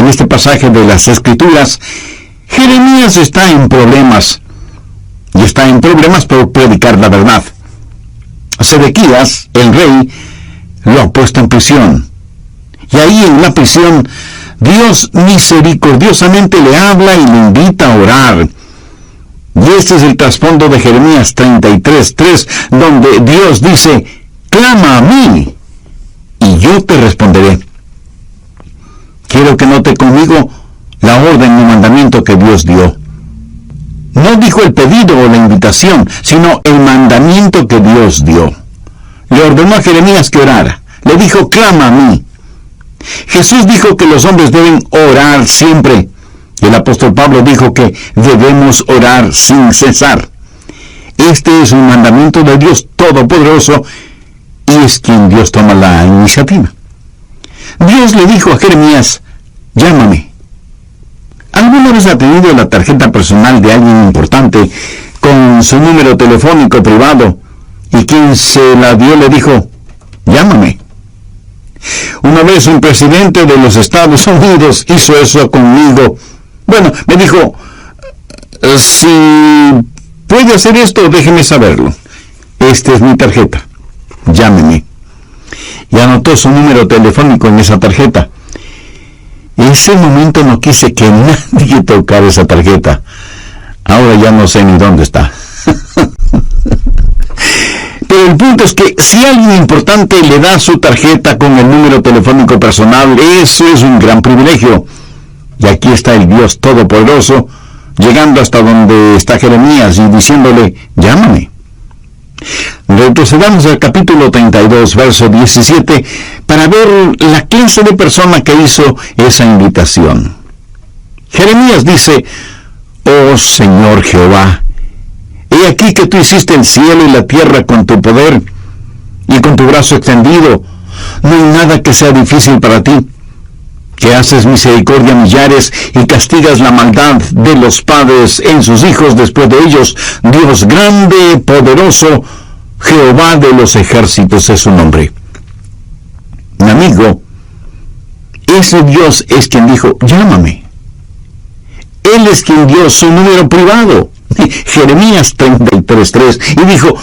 En este pasaje de las Escrituras, Jeremías está en problemas. Y está en problemas por predicar la verdad. Sedequías, el rey, lo ha puesto en prisión. Y ahí en la prisión, Dios misericordiosamente le habla y le invita a orar. Y este es el trasfondo de Jeremías 33:3, donde Dios dice: clama a mí, y yo te responderé. Quiero que note conmigo la orden y mandamiento que Dios dio. No dijo el pedido o la invitación, sino el mandamiento que Dios dio. Le ordenó a Jeremías que orara. Le dijo: clama a mí. Jesús dijo que los hombres deben orar siempre. El apóstol Pablo dijo que debemos orar sin cesar. Este es un mandamiento de Dios Todopoderoso y es quien Dios toma la iniciativa. Dios le dijo a Jeremías: llámame. ¿Alguna vez ha tenido la tarjeta personal de alguien importante con su número telefónico privado y quien se la dio le dijo: llámame? Una vez un presidente de los Estados Unidos hizo eso conmigo. Bueno, me dijo: si puede hacer esto, déjeme saberlo. Esta es mi tarjeta. Llámeme. Y anotó su número telefónico en esa tarjeta. En ese momento no quise que nadie tocara esa tarjeta. Ahora ya no sé ni dónde está. Pero el punto es que si alguien importante le da su tarjeta con el número telefónico personal, eso es un gran privilegio. Y aquí está el Dios Todopoderoso, llegando hasta donde está Jeremías y diciéndole: llámame. Retrocedamos al capítulo 32, verso 17, para ver la clase de persona que hizo esa invitación. Jeremías dice: oh Señor Jehová, he aquí que tú hiciste el cielo y la tierra con tu poder y con tu brazo extendido. No hay nada que sea difícil para ti, que haces misericordia a millares y castigas la maldad de los padres en sus hijos después de ellos. Dios grande, poderoso, Jehová de los ejércitos es su nombre. Mi amigo, ese Dios es quien dijo: llámame. Él es quien dio su número privado, Jeremías 33:3, y dijo: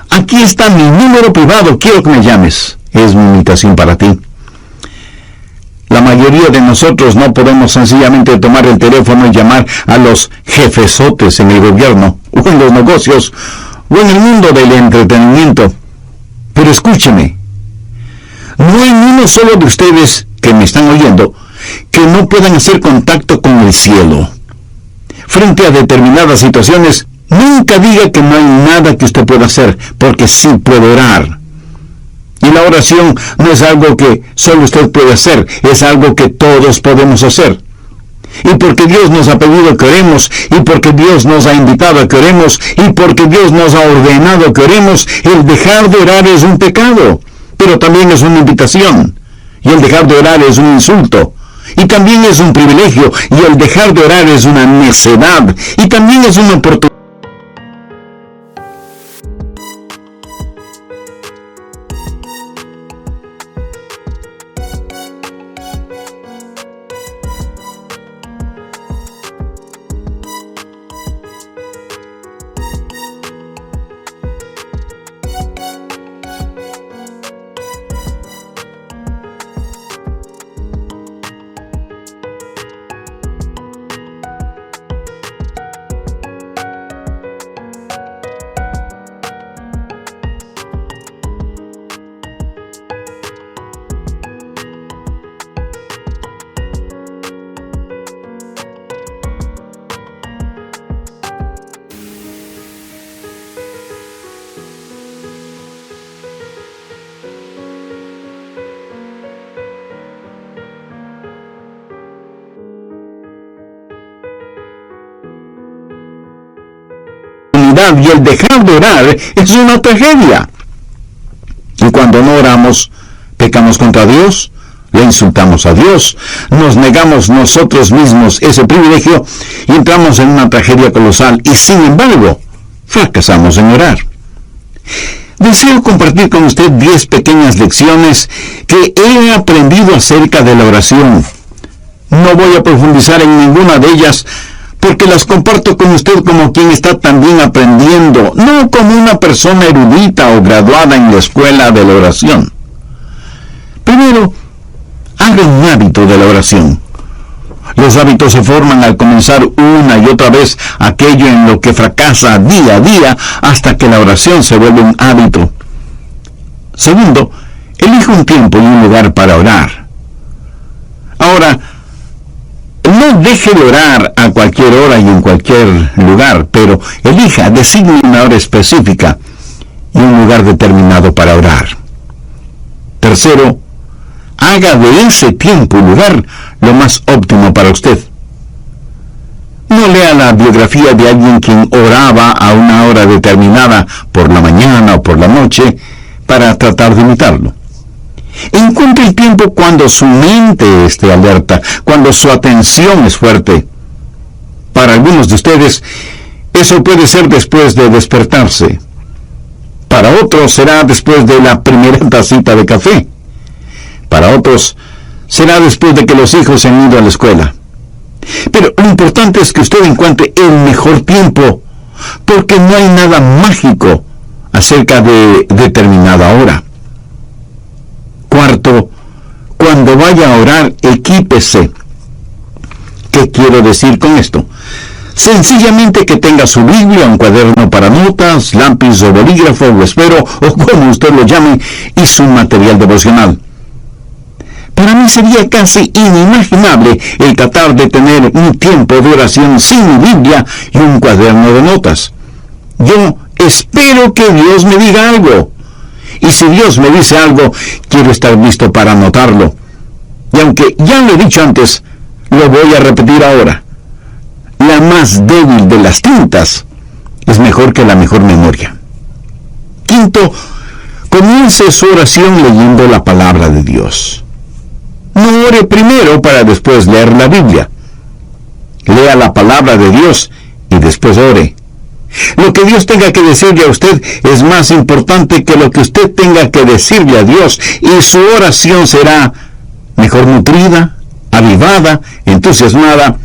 aquí está mi número privado, quiero que me llames. Es mi invitación para ti. La mayoría de nosotros no podemos sencillamente tomar el teléfono y llamar a los jefesotes en el gobierno, o en los negocios, o en el mundo del entretenimiento. Pero escúcheme, no hay ni uno solo de ustedes que me están oyendo que no puedan hacer contacto con el cielo. Frente a determinadas situaciones, nunca diga que no hay nada que usted pueda hacer, porque sí puede orar. Y la oración no es algo que solo usted puede hacer, es algo que todos podemos hacer. Y porque Dios nos ha pedido que oremos, y porque Dios nos ha invitado a que oremos, y porque Dios nos ha ordenado que oremos, el dejar de orar es un pecado, pero también es una invitación. Y el dejar de orar es un insulto, y también es un privilegio, y el dejar de orar es una necedad, y también es una oportunidad. Y el dejar de orar es una tragedia. Y cuando no oramos, pecamos contra Dios, le insultamos a Dios, nos negamos nosotros mismos ese privilegio y entramos en una tragedia colosal y sin embargo, fracasamos en orar. Deseo compartir con usted 10 pequeñas lecciones que he aprendido acerca de la oración. No voy a profundizar en ninguna de ellas, porque las comparto con usted como quien está también aprendiendo, no como una persona erudita o graduada en la escuela de la oración. Primero, haga un hábito de la oración. Los hábitos se forman al comenzar una y otra vez aquello en lo que fracasa día a día hasta que la oración se vuelve un hábito. Segundo, elija un tiempo y un lugar para orar. Ahora, no deje de orar a cualquier hora y en cualquier lugar, pero designe una hora específica y un lugar determinado para orar. Tercero, haga de ese tiempo y lugar lo más óptimo para usted. No lea la biografía de alguien quien oraba a una hora determinada por la mañana o por la noche para tratar de imitarlo. Encuentre el tiempo cuando su mente esté alerta, cuando su atención es fuerte. Para algunos de ustedes, eso puede ser después de despertarse. Para otros será después de la primera tacita de café. Para otros será después de que los hijos se han ido a la escuela. Pero lo importante es que usted encuentre el mejor tiempo, porque no hay nada mágico acerca de determinada hora. Cuarto, cuando vaya a orar, equípese. ¿Qué quiero decir con esto? Sencillamente que tenga su Biblia, un cuaderno para notas, lápiz o bolígrafo o esfero, o como usted lo llame, y su material devocional. Para mí sería casi inimaginable el tratar de tener un tiempo de oración sin mi Biblia y un cuaderno de notas. Yo espero que Dios me diga algo. Y si Dios me dice algo, quiero estar listo para anotarlo. Y aunque ya lo he dicho antes, lo voy a repetir ahora. La más débil de las tintas es mejor que la mejor memoria. Quinto, comience su oración leyendo la palabra de Dios. No ore primero para después leer la Biblia. Lea la palabra de Dios y después ore. Lo que Dios tenga que decirle a usted es más importante que lo que usted tenga que decirle a Dios, y su oración será mejor nutrida, avivada, entusiasmada,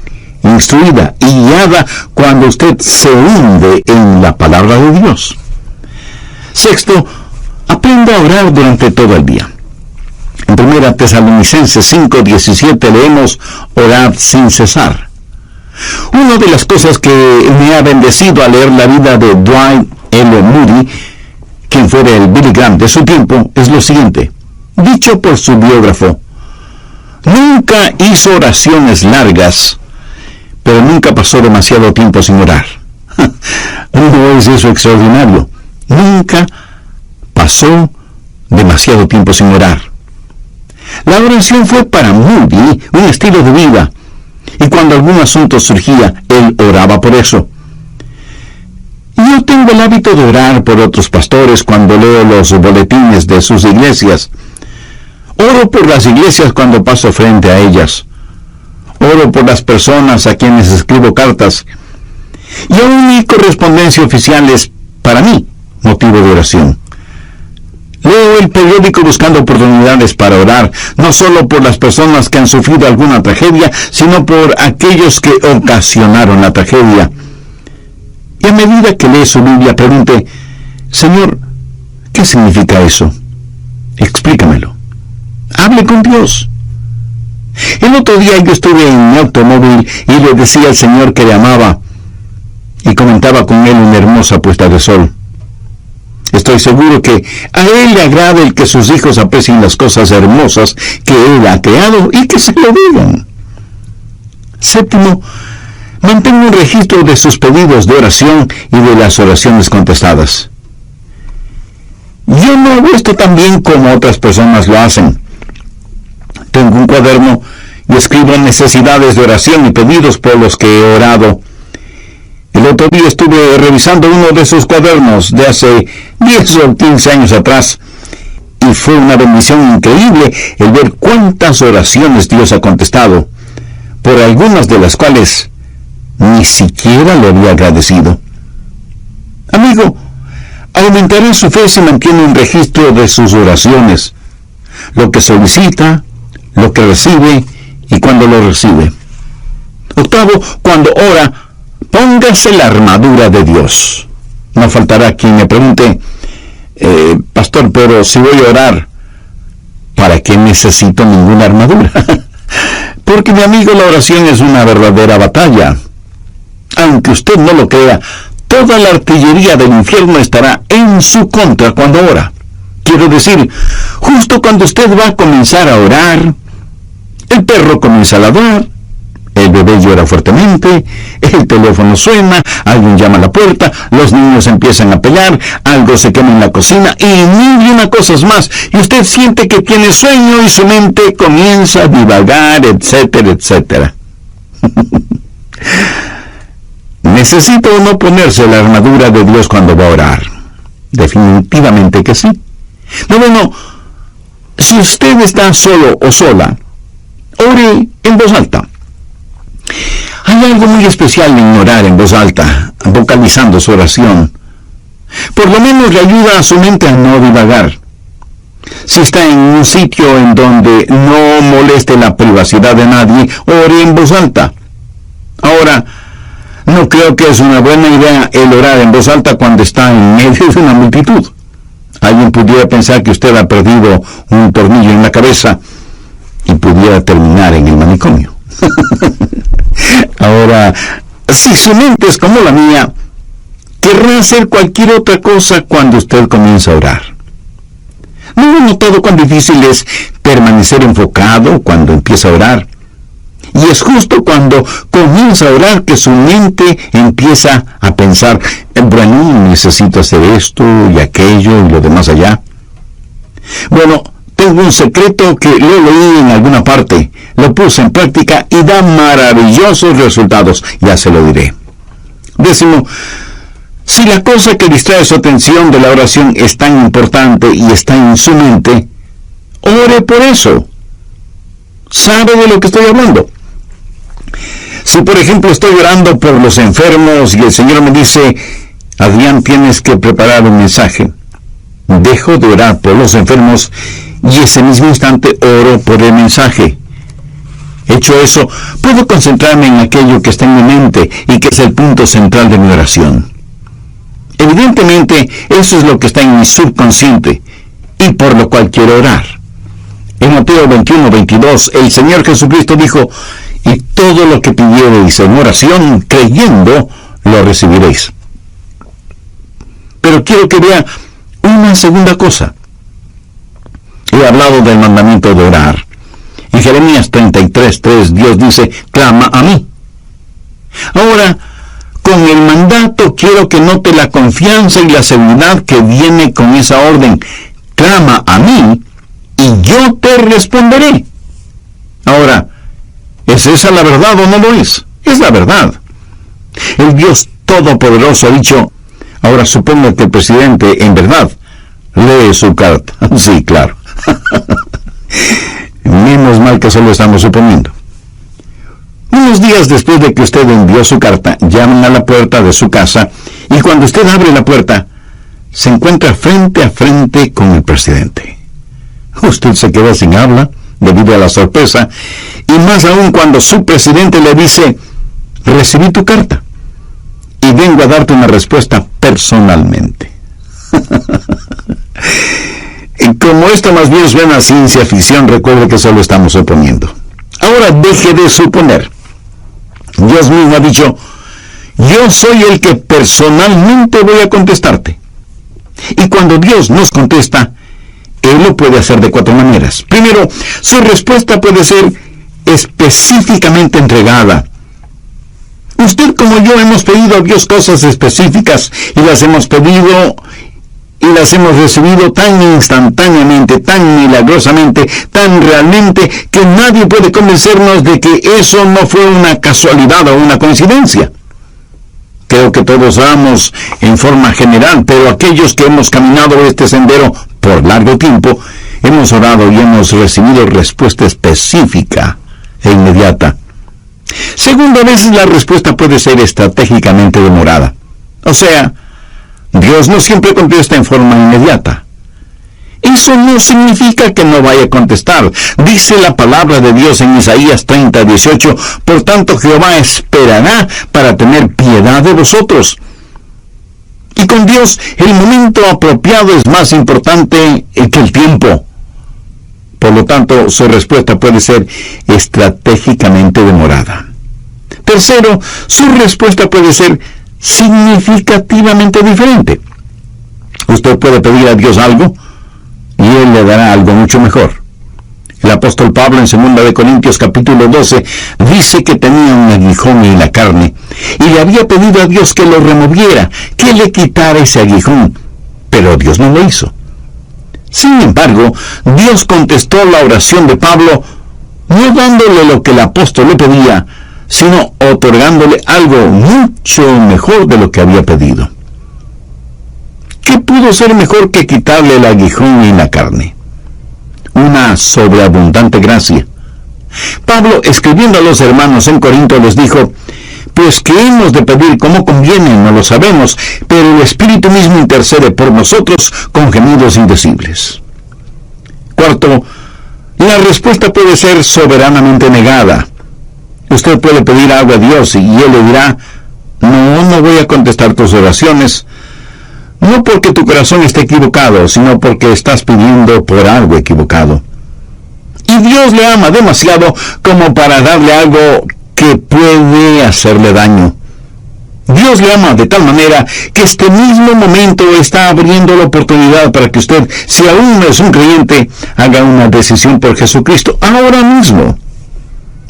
instruida y guiada cuando usted se hunde en la palabra de Dios. Sexto, aprenda a orar durante todo el día. En 1 Tesalonicenses 5:17 leemos: orad sin cesar. Una de las cosas que me ha bendecido al leer la vida de Dwight L. Moody, quien fuera el Billy Graham de su tiempo, es lo siguiente. Dicho por su biógrafo: nunca hizo oraciones largas, pero nunca pasó demasiado tiempo sin orar. ¿No es eso extraordinario? Nunca pasó demasiado tiempo sin orar. La oración fue para Moody un estilo de vida, y cuando algún asunto surgía, él oraba por eso. Yo tengo el hábito de orar por otros pastores cuando leo los boletines de sus iglesias. Oro por las iglesias cuando paso frente a ellas. Oro por las personas a quienes escribo cartas. Y aún mi correspondencia oficial es, para mí, motivo de oración. Leo el periódico buscando oportunidades para orar, no solo por las personas que han sufrido alguna tragedia, sino por aquellos que ocasionaron la tragedia. Y a medida que lee su Biblia, pregunte: Señor, ¿qué significa eso? Explícamelo. Hable con Dios. El otro día yo estuve en mi automóvil y le decía al Señor que le amaba, y comentaba con él una hermosa puesta de sol. Estoy seguro que a Él le agrada el que sus hijos aprecien las cosas hermosas que Él ha creado y que se lo digan. Séptimo, mantenga un registro de sus pedidos de oración y de las oraciones contestadas. Yo no hago esto tan bien como otras personas lo hacen. Tengo un cuaderno y escribo necesidades de oración y pedidos por los que he orado. El otro día estuve revisando uno de esos cuadernos de hace 10 o 15 años atrás, y fue una bendición increíble el ver cuántas oraciones Dios ha contestado, por algunas de las cuales ni siquiera le había agradecido. Amigo, aumentará su fe si mantiene un registro de sus oraciones, lo que solicita, lo que recibe y cuando lo recibe. Octavo, cuando ora, póngase la armadura de Dios. No faltará quien me pregunte, pastor, pero si voy a orar, ¿para qué necesito ninguna armadura? Porque, mi amigo, la oración es una verdadera batalla. Aunque usted no lo crea, toda la artillería del infierno estará en su contra cuando ora. Quiero decir, justo cuando usted va a comenzar a orar, el perro comienza a ladrar, el bebé llora fuertemente, el teléfono suena, alguien llama a la puerta, los niños empiezan a pelear, algo se quema en la cocina y mil y una cosas más, y usted siente que tiene sueño y su mente comienza a divagar, etcétera, etcétera. ¿Necesita o no ponerse la armadura de Dios cuando va a orar? Definitivamente que sí. No, bueno, si usted está solo o sola, ore en voz alta. Hay algo muy especial en orar en voz alta, vocalizando su oración. Por lo menos le ayuda a su mente a no divagar. Si está en un sitio en donde no moleste la privacidad de nadie, ore en voz alta. Ahora, no creo que es una buena idea el orar en voz alta cuando está en medio de una multitud. Alguien pudiera pensar que usted ha perdido un tornillo en la cabeza y pudiera terminar en el manicomio. Ahora, si su mente es como la mía, querrá hacer cualquier otra cosa cuando usted comienza a orar. ¿No ha notado cuán difícil es permanecer enfocado cuando empieza a orar? Y es justo cuando comienza a orar que su mente empieza a pensar, bueno, necesito hacer esto y aquello y lo demás allá. Bueno, tengo un secreto que lo leí en alguna parte, lo puse en práctica y da maravillosos resultados, ya se lo diré. Décimo, si la cosa que distrae su atención de la oración es tan importante y está en su mente, ore por eso. ¿Sabe de lo que estoy hablando? Si, por ejemplo, estoy orando por los enfermos y el Señor me dice, Adrián, tienes que preparar un mensaje, dejo de orar por los enfermos y ese mismo instante oro por el mensaje. Hecho eso, puedo concentrarme en aquello que está en mi mente y que es el punto central de mi oración. Evidentemente, eso es lo que está en mi subconsciente y por lo cual quiero orar. En Mateo 21:22, el Señor Jesucristo dijo, y todo lo que pidiereis en oración, creyendo, lo recibiréis. Pero quiero que vea una segunda cosa. He hablado del mandamiento de orar. En Jeremías 33:3, Dios dice, clama a mí. Ahora, con el mandato quiero que note la confianza y la seguridad que viene con esa orden. Clama a mí y yo te responderé. Ahora, ¿es esa la verdad o no lo es? Es la verdad. El Dios Todopoderoso ha dicho, ahora supongo que el presidente, en verdad, lee su carta. Sí, claro. Menos mal que solo estamos suponiendo. Unos días después de que usted envió su carta, llaman a la puerta de su casa y cuando usted abre la puerta, se encuentra frente a frente con el presidente. Usted se queda sin habla debido a la sorpresa y más aún cuando su presidente le dice, recibí tu carta y vengo a darte una respuesta personalmente. Y como esto más bien suena a ciencia ficción, recuerde que solo estamos suponiendo. Ahora deje de suponer. Dios mismo ha dicho, yo soy el que personalmente voy a contestarte. Y cuando Dios nos contesta, Él lo puede hacer de 4 maneras. Primero, su respuesta puede ser específicamente entregada. Usted como yo hemos pedido a Dios cosas específicas y las hemos pedido y las hemos recibido tan instantáneamente, tan milagrosamente, tan realmente, que nadie puede convencernos de que eso no fue una casualidad o una coincidencia. Creo que todos oramos en forma general, pero aquellos que hemos caminado este sendero por largo tiempo, hemos orado y hemos recibido respuesta específica e inmediata. Segundo, a veces la respuesta puede ser estratégicamente demorada. O sea, Dios no siempre contesta en forma inmediata. Y eso no significa que no vaya a contestar. Dice la palabra de Dios en Isaías 30:18, por tanto Jehová esperará para tener piedad de vosotros. Y con Dios el momento apropiado es más importante que el tiempo. Por lo tanto, su respuesta puede ser estratégicamente demorada. Tercero, su respuesta puede ser significativamente diferente. Usted puede pedir a Dios algo y Él le dará algo mucho mejor. El apóstol Pablo en 2 Corintios capítulo 12 dice que tenía un aguijón en la carne y le había pedido a Dios que lo removiera, que le quitara ese aguijón, pero Dios no lo hizo. Sin embargo, Dios contestó la oración de Pablo no dándole lo que el apóstol le pedía, sino otorgándole algo mucho mejor de lo que había pedido. ¿Qué pudo ser mejor que quitarle el aguijón en la carne? Una sobreabundante gracia. Pablo, escribiendo a los hermanos en Corinto, les dijo: pues que hemos de pedir como conviene, no lo sabemos, pero el Espíritu mismo intercede por nosotros con gemidos indecibles. Cuarto, la respuesta puede ser soberanamente negada. Usted puede pedir algo a Dios y Él le dirá: no voy a contestar tus oraciones, no porque tu corazón esté equivocado, sino porque estás pidiendo por algo equivocado. Y Dios le ama demasiado como para darle algo que puede hacerle daño. Dios le ama de tal manera que este mismo momento está abriendo la oportunidad para que usted, si aún no es un creyente, haga una decisión por Jesucristo ahora mismo.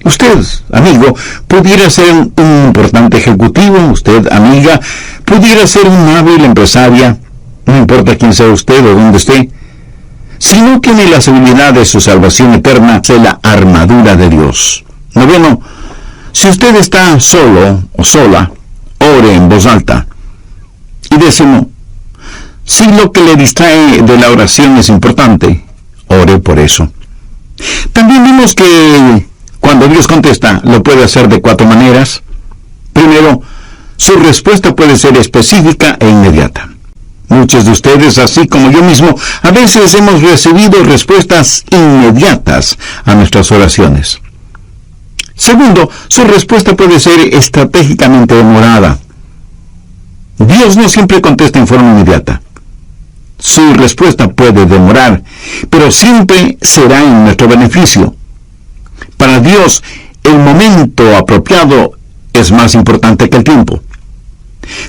Usted, amigo, pudiera ser un importante ejecutivo. Usted, amiga, pudiera ser una hábil empresaria. No importa quién sea usted o dónde esté. Si no tiene la seguridad de su salvación eterna, es la armadura de Dios. Noveno, si usted está solo o sola, ore en voz alta. Y décimo, si lo que le distrae de la oración es importante, ore por eso. También vimos que cuando Dios contesta, lo puede hacer de 4 maneras. Primero, su respuesta puede ser específica e inmediata. Muchos de ustedes, así como yo mismo, a veces hemos recibido respuestas inmediatas a nuestras oraciones. Segundo, su respuesta puede ser estratégicamente demorada. Dios no siempre contesta en forma inmediata. Su respuesta puede demorar, pero siempre será en nuestro beneficio. Para Dios, el momento apropiado es más importante que el tiempo.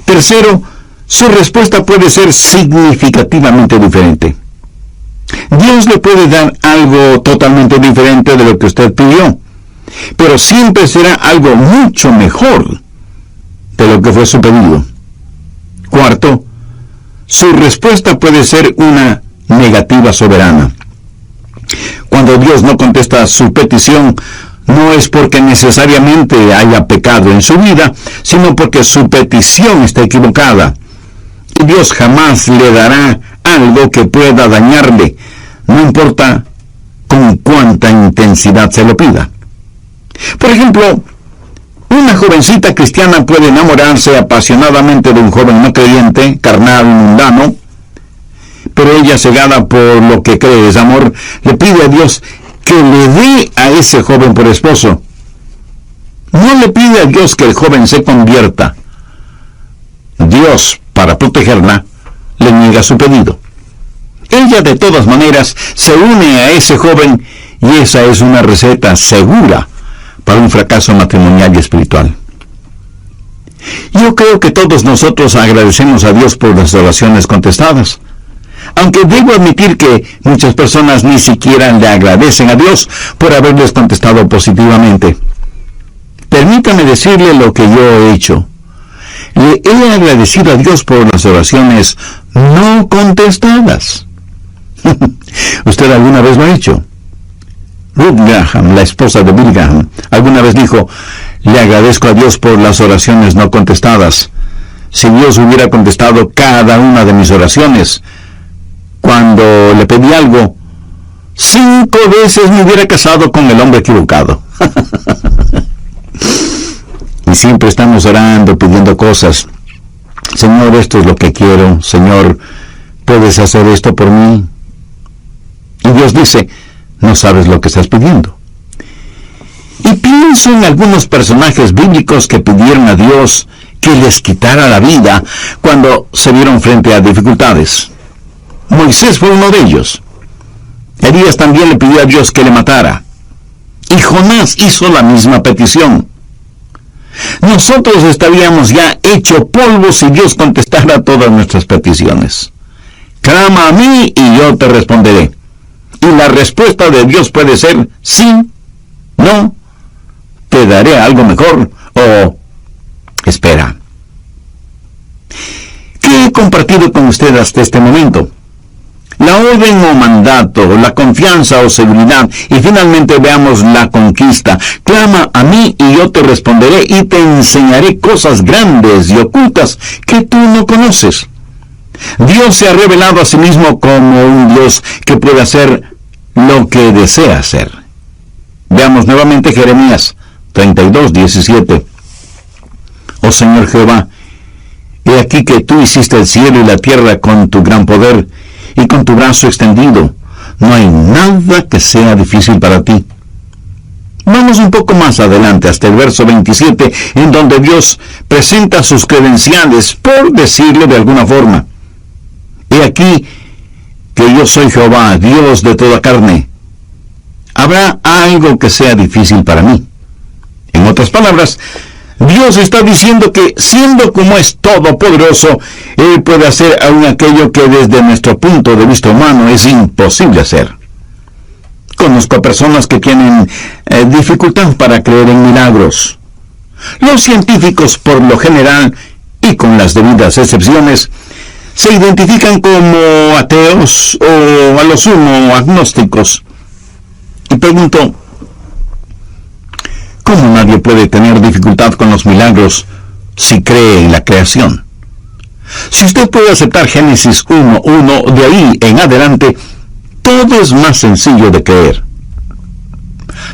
Tercero, su respuesta puede ser significativamente diferente. Dios le puede dar algo totalmente diferente de lo que usted pidió, pero siempre será algo mucho mejor de lo que fue su pedido. Cuarto, su respuesta puede ser una negativa soberana. Cuando Dios no contesta su petición, no es porque necesariamente haya pecado en su vida, sino porque su petición está equivocada. Y Dios jamás le dará algo que pueda dañarle, no importa con cuánta intensidad se lo pida. Por ejemplo, una jovencita cristiana puede enamorarse apasionadamente de un joven no creyente, carnal, mundano, pero ella, cegada por lo que cree es amor, le pide a Dios que le dé a ese joven por esposo. No le pide a Dios que el joven se convierta. Dios, para protegerla, le niega su pedido. Ella, de todas maneras, se une a ese joven y esa es una receta segura para un fracaso matrimonial y espiritual. Yo creo que todos nosotros agradecemos a Dios por las oraciones contestadas, aunque debo admitir que muchas personas ni siquiera le agradecen a Dios por haberles contestado positivamente. Permítame decirle lo que yo he hecho. Le he agradecido a Dios por las oraciones no contestadas. ¿Usted alguna vez lo ha hecho? Ruth Graham, la esposa de Bill Graham, alguna vez dijo: le agradezco a Dios por las oraciones no contestadas. Si Dios hubiera contestado cada una de mis oraciones, cuando le pedí algo, 5 veces me hubiera casado con el hombre equivocado. Y siempre estamos orando, pidiendo cosas. Señor, esto es lo que quiero. Señor, ¿puedes hacer esto por mí? Y Dios dice, no sabes lo que estás pidiendo. Y pienso en algunos personajes bíblicos que pidieron a Dios que les quitara la vida cuando se vieron frente a dificultades. Moisés fue uno de ellos. Elías también le pidió a Dios que le matara. Y Jonás hizo la misma petición. Nosotros estaríamos ya hecho polvo si Dios contestara todas nuestras peticiones. Clama a mí y yo te responderé. Y la respuesta de Dios puede ser sí, no, te daré algo mejor o espera. ¿Qué he compartido con usted hasta este momento? La orden o mandato, la confianza o seguridad, y finalmente veamos la conquista. Clama a mí y yo te responderé y te enseñaré cosas grandes y ocultas que tú no conoces. Dios se ha revelado a sí mismo como un Dios que puede hacer lo que desea hacer. Veamos nuevamente Jeremías 32:17. Oh Señor Jehová, he aquí que tú hiciste el cielo y la tierra con tu gran poder y con tu brazo extendido. No hay nada que sea difícil para ti. Vamos un poco más adelante hasta el verso 27, en donde Dios presenta sus credenciales, por decirlo de alguna forma. He aquí que yo soy Jehová, Dios de toda carne. ¿Habrá algo que sea difícil para mí? En otras palabras, Dios está diciendo que, siendo como es todopoderoso, Él puede hacer aún aquello que desde nuestro punto de vista humano es imposible hacer. Conozco a personas que tienen dificultad para creer en milagros. Los científicos, por lo general, y con las debidas excepciones, se identifican como ateos o a lo sumo agnósticos. Y pregunto, ¿cómo nadie puede tener dificultad con los milagros si cree en la creación? Si usted puede aceptar Génesis 1:1, de ahí en adelante, todo es más sencillo de creer.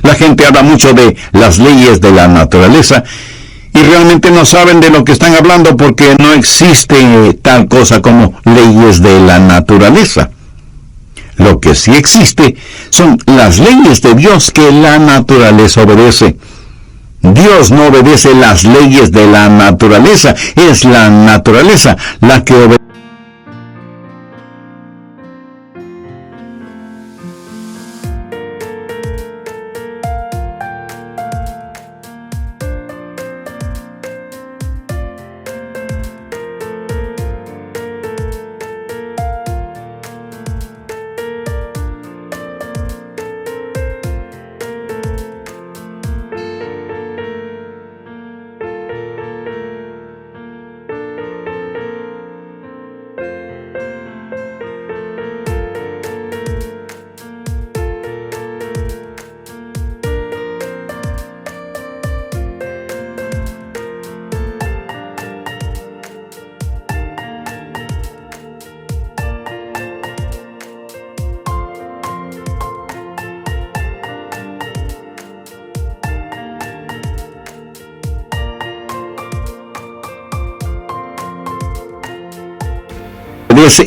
La gente habla mucho de las leyes de la naturaleza y realmente no saben de lo que están hablando porque no existe tal cosa como leyes de la naturaleza. Lo que sí existe son las leyes de Dios que la naturaleza obedece. Dios no obedece las leyes de la naturaleza, es la naturaleza la que obedece.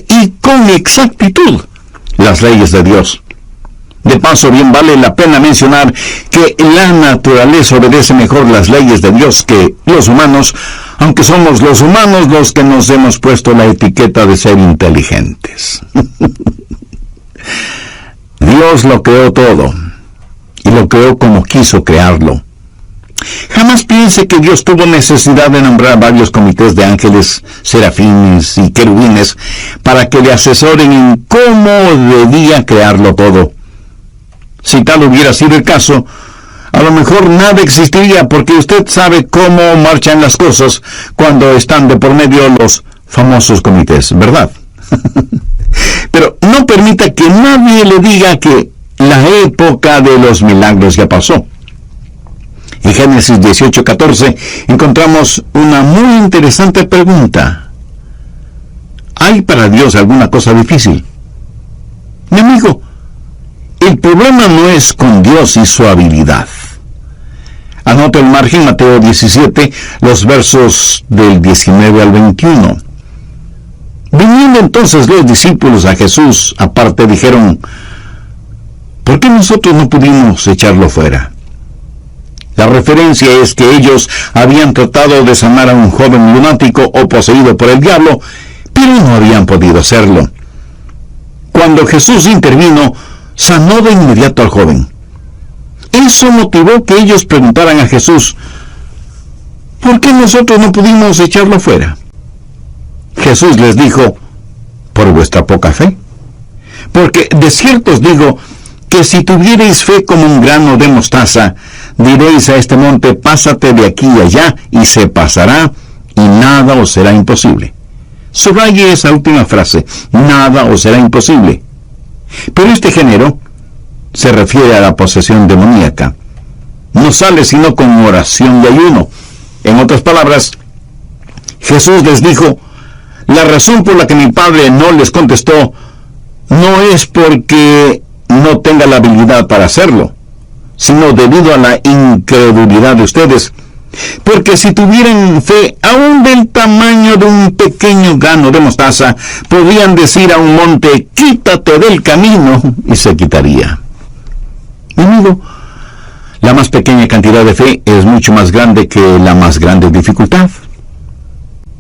Y con exactitud las leyes de Dios. De paso, bien vale la pena mencionar que la naturaleza obedece mejor las leyes de Dios que los humanos, aunque somos los humanos los que nos hemos puesto la etiqueta de ser inteligentes. Dios lo creó todo, y lo creó como quiso crearlo. Jamás piense que Dios tuvo necesidad de nombrar varios comités de ángeles, serafines y querubines para que le asesoren en cómo debía crearlo todo. Si tal hubiera sido el caso, a lo mejor nada existiría, porque usted sabe cómo marchan las cosas cuando están de por medio los famosos comités, ¿verdad? Pero no permita que nadie le diga que la época de los milagros ya pasó. En Génesis 18:14 encontramos una muy interesante pregunta. ¿Hay para Dios alguna cosa difícil? Mi amigo, el problema no es con Dios y su habilidad. Anota el margen Mateo 17, los versos del 19 al 21. Viniendo entonces los discípulos a Jesús, aparte dijeron: ¿por qué nosotros no pudimos echarlo fuera? La referencia es que ellos habían tratado de sanar a un joven lunático o poseído por el diablo, pero no habían podido hacerlo. Cuando Jesús intervino, sanó de inmediato al joven. Eso motivó que ellos preguntaran a Jesús, ¿por qué nosotros no pudimos echarlo fuera? Jesús les dijo, por vuestra poca fe. Porque de cierto os digo que si tuvierais fe como un grano de mostaza, diréis a este monte, pásate de aquí y allá, y se pasará, y nada os será imposible. Subraye esa última frase, nada os será imposible. Pero este género se refiere a la posesión demoníaca. No sale sino con oración y ayuno. En otras palabras, Jesús les dijo, la razón por la que mi Padre no les contestó no es porque no tenga la habilidad para hacerlo, sino debido a la incredulidad de ustedes. Porque si tuvieran fe aún del tamaño de un pequeño grano de mostaza, podrían decir a un monte, quítate del camino, y se quitaría. Mi amigo, la más pequeña cantidad de fe es mucho más grande que la más grande dificultad.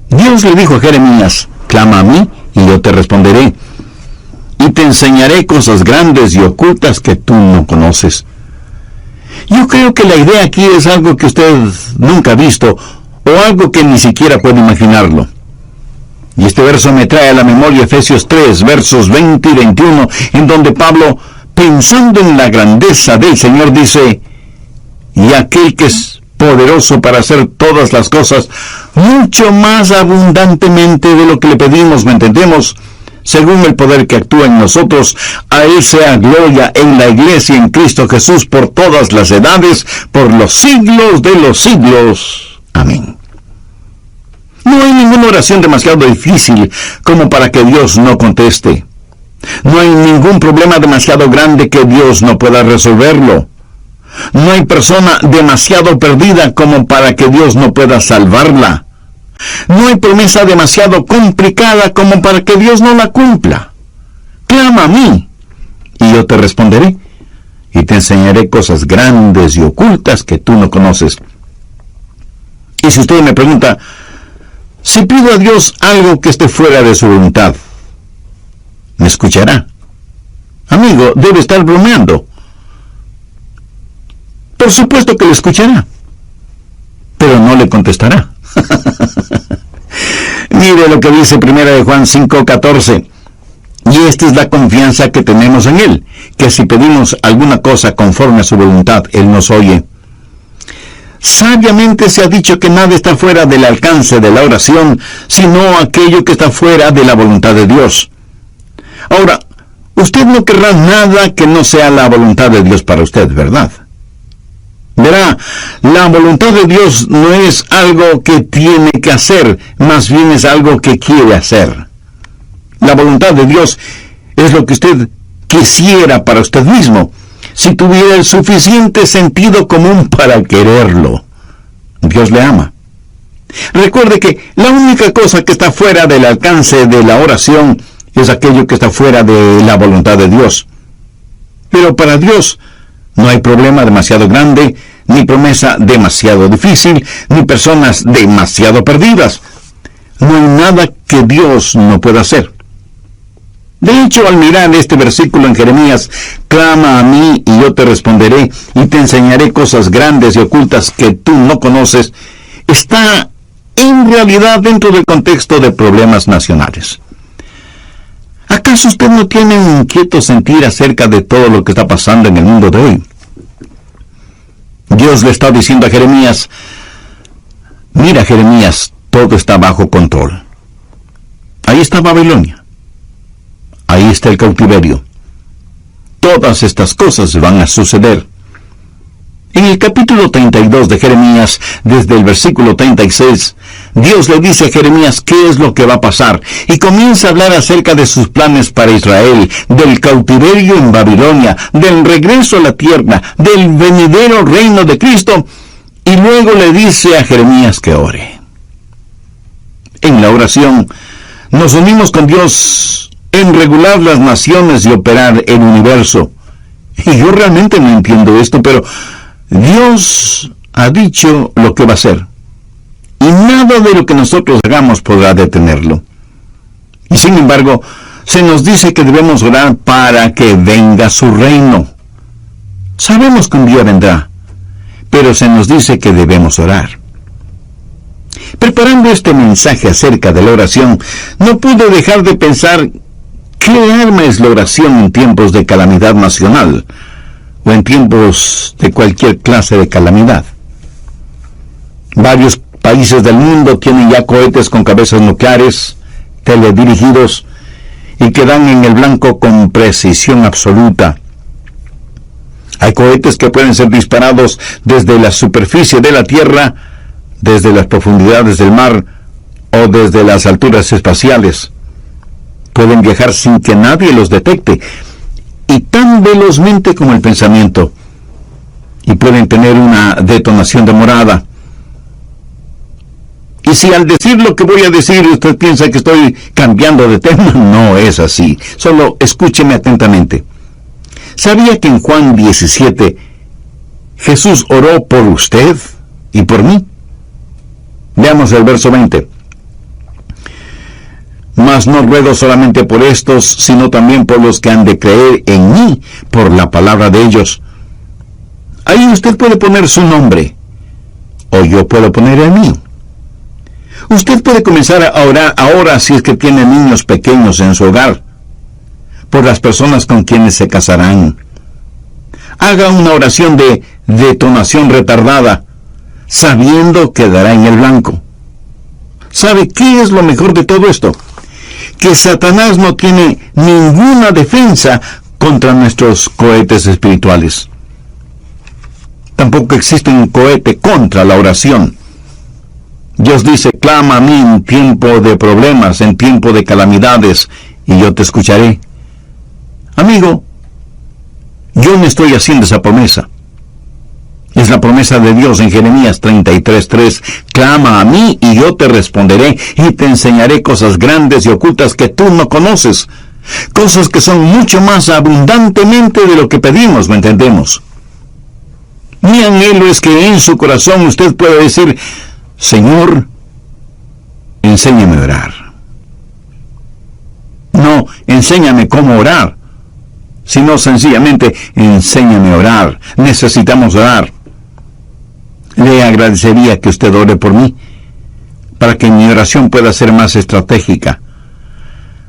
Dios le dijo a Jeremías, clama a mí y yo te responderé, y te enseñaré cosas grandes y ocultas que tú no conoces. Yo creo que la idea aquí es algo que usted nunca ha visto, o algo que ni siquiera puede imaginarlo. Y este verso me trae a la memoria Efesios 3, versos 20 y 21, en donde Pablo, pensando en la grandeza del Señor, dice, y aquel que es poderoso para hacer todas las cosas, mucho más abundantemente de lo que le pedimos, ¿me entendemos? Según el poder que actúa en nosotros, a Él sea gloria en la Iglesia en Cristo Jesús por todas las edades, por los siglos de los siglos. Amén. No hay ninguna oración demasiado difícil como para que Dios no conteste. No hay ningún problema demasiado grande que Dios no pueda resolverlo. No hay persona demasiado perdida como para que Dios no pueda salvarla. No hay promesa demasiado complicada como para que Dios no la cumpla. Clama a mí, y yo te responderé, y te enseñaré cosas grandes y ocultas que tú no conoces. Y si usted me pregunta, si pido a Dios algo que esté fuera de su voluntad, ¿me escuchará? Amigo, debe estar bromeando. Por supuesto que le escuchará, pero no le contestará. Mire lo que dice 1 Juan 5:14. Y esta es la confianza que tenemos en Él, que si pedimos alguna cosa conforme a su voluntad, Él nos oye. Sabiamente se ha dicho que nada está fuera del alcance de la oración, sino aquello que está fuera de la voluntad de Dios. Ahora, usted no querrá nada que no sea la voluntad de Dios para usted, ¿verdad? Verá, la voluntad de Dios no es algo que tiene que hacer, más bien es algo que quiere hacer. La voluntad de Dios es lo que usted quisiera para usted mismo, si tuviera el suficiente sentido común para quererlo. Dios le ama. Recuerde que la única cosa que está fuera del alcance de la oración es aquello que está fuera de la voluntad de Dios. Pero para Dios no hay problema demasiado grande, ni promesa demasiado difícil, ni personas demasiado perdidas. No hay nada que Dios no pueda hacer. De hecho, al mirar este versículo en Jeremías, clama a mí y yo te responderé, y te enseñaré cosas grandes y ocultas que tú no conoces, está en realidad dentro del contexto de problemas nacionales. ¿Acaso usted no tiene un inquieto sentir acerca de todo lo que está pasando en el mundo de hoy? Dios le está diciendo a Jeremías, mira Jeremías, todo está bajo control. Ahí está Babilonia. Ahí está el cautiverio. Todas estas cosas van a suceder. En el capítulo 32 de Jeremías, desde el versículo 36, Dios le dice a Jeremías qué es lo que va a pasar, y comienza a hablar acerca de sus planes para Israel, del cautiverio en Babilonia, del regreso a la tierra, del venidero reino de Cristo, y luego le dice a Jeremías que ore. En la oración, nos unimos con Dios en regular las naciones y operar el universo. Y yo realmente no entiendo esto, pero Dios ha dicho lo que va a hacer. Y nada de lo que nosotros hagamos podrá detenerlo. Y sin embargo, se nos dice que debemos orar para que venga su reino. Sabemos que un día vendrá, pero se nos dice que debemos orar. Preparando este mensaje acerca de la oración, no pude dejar de pensar qué arma es la oración en tiempos de calamidad nacional o en tiempos de cualquier clase de calamidad. Varios países del mundo tienen ya cohetes con cabezas nucleares, teledirigidos, y que dan en el blanco con precisión absoluta. Hay cohetes que pueden ser disparados desde la superficie de la Tierra, desde las profundidades del mar o desde las alturas espaciales. Pueden viajar sin que nadie los detecte, y tan velozmente como el pensamiento, y pueden tener una detonación demorada. Y si al decir lo que voy a decir usted piensa que estoy cambiando de tema, no es así. Solo escúcheme atentamente. ¿Sabía que en Juan 17 Jesús oró por usted y por mí? Veamos el verso 20. Mas no ruego solamente por estos, sino también por los que han de creer en mí, por la palabra de ellos. Ahí usted puede poner su nombre, o yo puedo poner el mío. Usted puede comenzar a orar ahora si es que tiene niños pequeños en su hogar, por las personas con quienes se casarán. Haga una oración de detonación retardada, sabiendo que dará en el blanco. ¿Sabe qué es lo mejor de todo esto? Que Satanás no tiene ninguna defensa contra nuestros cohetes espirituales. Tampoco existe un cohete contra la oración. Dios dice, clama a mí en tiempo de problemas, en tiempo de calamidades, y yo te escucharé. Amigo, yo no estoy haciendo esa promesa. Es la promesa de Dios en Jeremías 33:3. Clama a mí y yo te responderé y te enseñaré cosas grandes y ocultas que tú no conoces. Cosas que son mucho más abundantemente de lo que pedimos, ¿me entendemos? Mi anhelo es que en su corazón usted pueda decir, Señor, enséñame a orar. No, enséñame cómo orar, sino sencillamente, enséñame a orar. Necesitamos orar. Le agradecería que usted ore por mí, para que mi oración pueda ser más estratégica.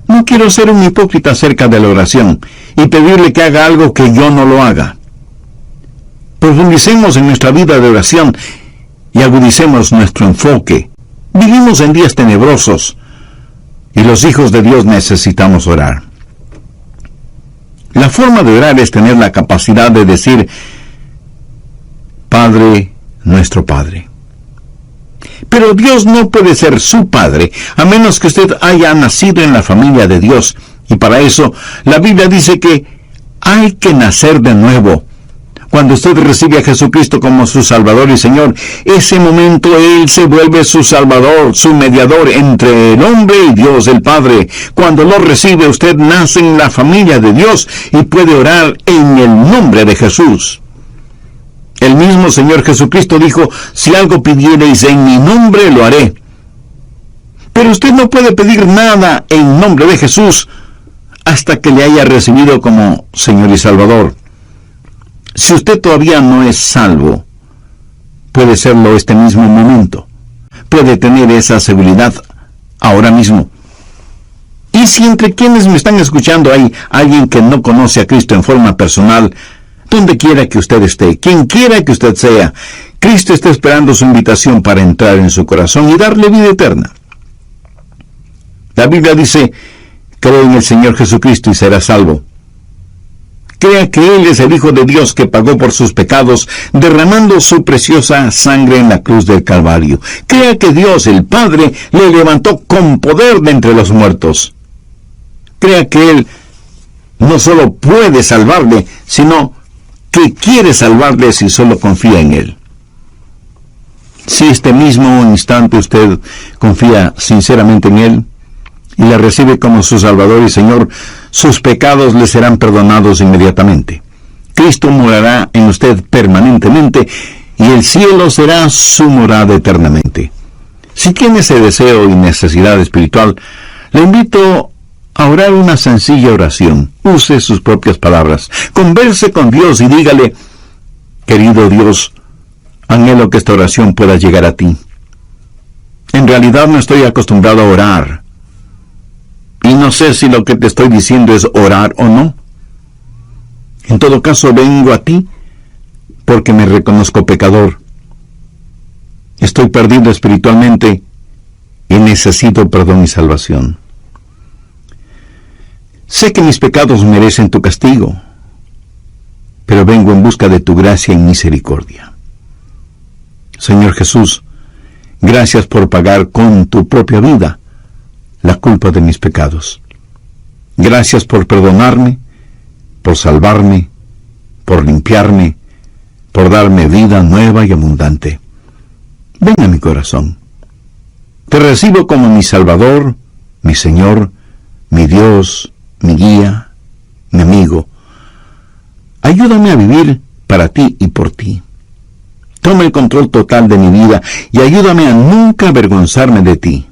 No quiero ser un hipócrita acerca de la oración y pedirle que haga algo que yo no lo haga. Profundicemos en nuestra vida de oración y agudicemos nuestro enfoque. Vivimos en días tenebrosos y los hijos de Dios necesitamos orar. La forma de orar es tener la capacidad de decir, Padre, nuestro Padre. Pero Dios no puede ser su Padre, a menos que usted haya nacido en la familia de Dios. Y para eso, la Biblia dice que hay que nacer de nuevo. Cuando usted recibe a Jesucristo como su Salvador y Señor, ese momento Él se vuelve su Salvador, su mediador entre el hombre y Dios el Padre. Cuando lo recibe, usted nace en la familia de Dios y puede orar en el nombre de Jesús. El mismo Señor Jesucristo dijo, si algo pidiereis en mi nombre, lo haré. Pero usted no puede pedir nada en nombre de Jesús hasta que le haya recibido como Señor y Salvador. Si usted todavía no es salvo, puede serlo este mismo momento. Puede tener esa seguridad ahora mismo. Y si entre quienes me están escuchando hay alguien que no conoce a Cristo en forma personal, donde quiera que usted esté, quien quiera que usted sea, Cristo está esperando su invitación para entrar en su corazón y darle vida eterna. La Biblia dice, cree en el Señor Jesucristo y será salvo. Crea que Él es el Hijo de Dios que pagó por sus pecados, derramando su preciosa sangre en la cruz del Calvario. Crea que Dios, el Padre, le levantó con poder de entre los muertos. Crea que Él no solo puede salvarle, sino que quiere salvarle si solo confía en Él. Si este mismo instante usted confía sinceramente en Él y le recibe como su Salvador y Señor, sus pecados le serán perdonados inmediatamente. Cristo morará en usted permanentemente y el cielo será su morada eternamente. Si tiene ese deseo y necesidad espiritual, le invito a orar una sencilla oración. Use sus propias palabras. Converse con Dios y dígale: querido Dios, anhelo que esta oración pueda llegar a ti. En realidad no estoy acostumbrado a orar. Y no sé si lo que te estoy diciendo es orar o no. En todo caso, vengo a ti porque me reconozco pecador. Estoy perdido espiritualmente y necesito perdón y salvación. Sé que mis pecados merecen tu castigo, pero vengo en busca de tu gracia y misericordia. Señor Jesús, gracias por pagar con tu propia vida la culpa de mis pecados. Gracias por perdonarme, por salvarme, por limpiarme, por darme vida nueva y abundante. Ven a mi corazón. Te recibo como mi Salvador, mi Señor, mi Dios, mi guía, mi amigo. Ayúdame a vivir para ti y por ti. Toma el control total de mi vida y ayúdame a nunca avergonzarme de ti.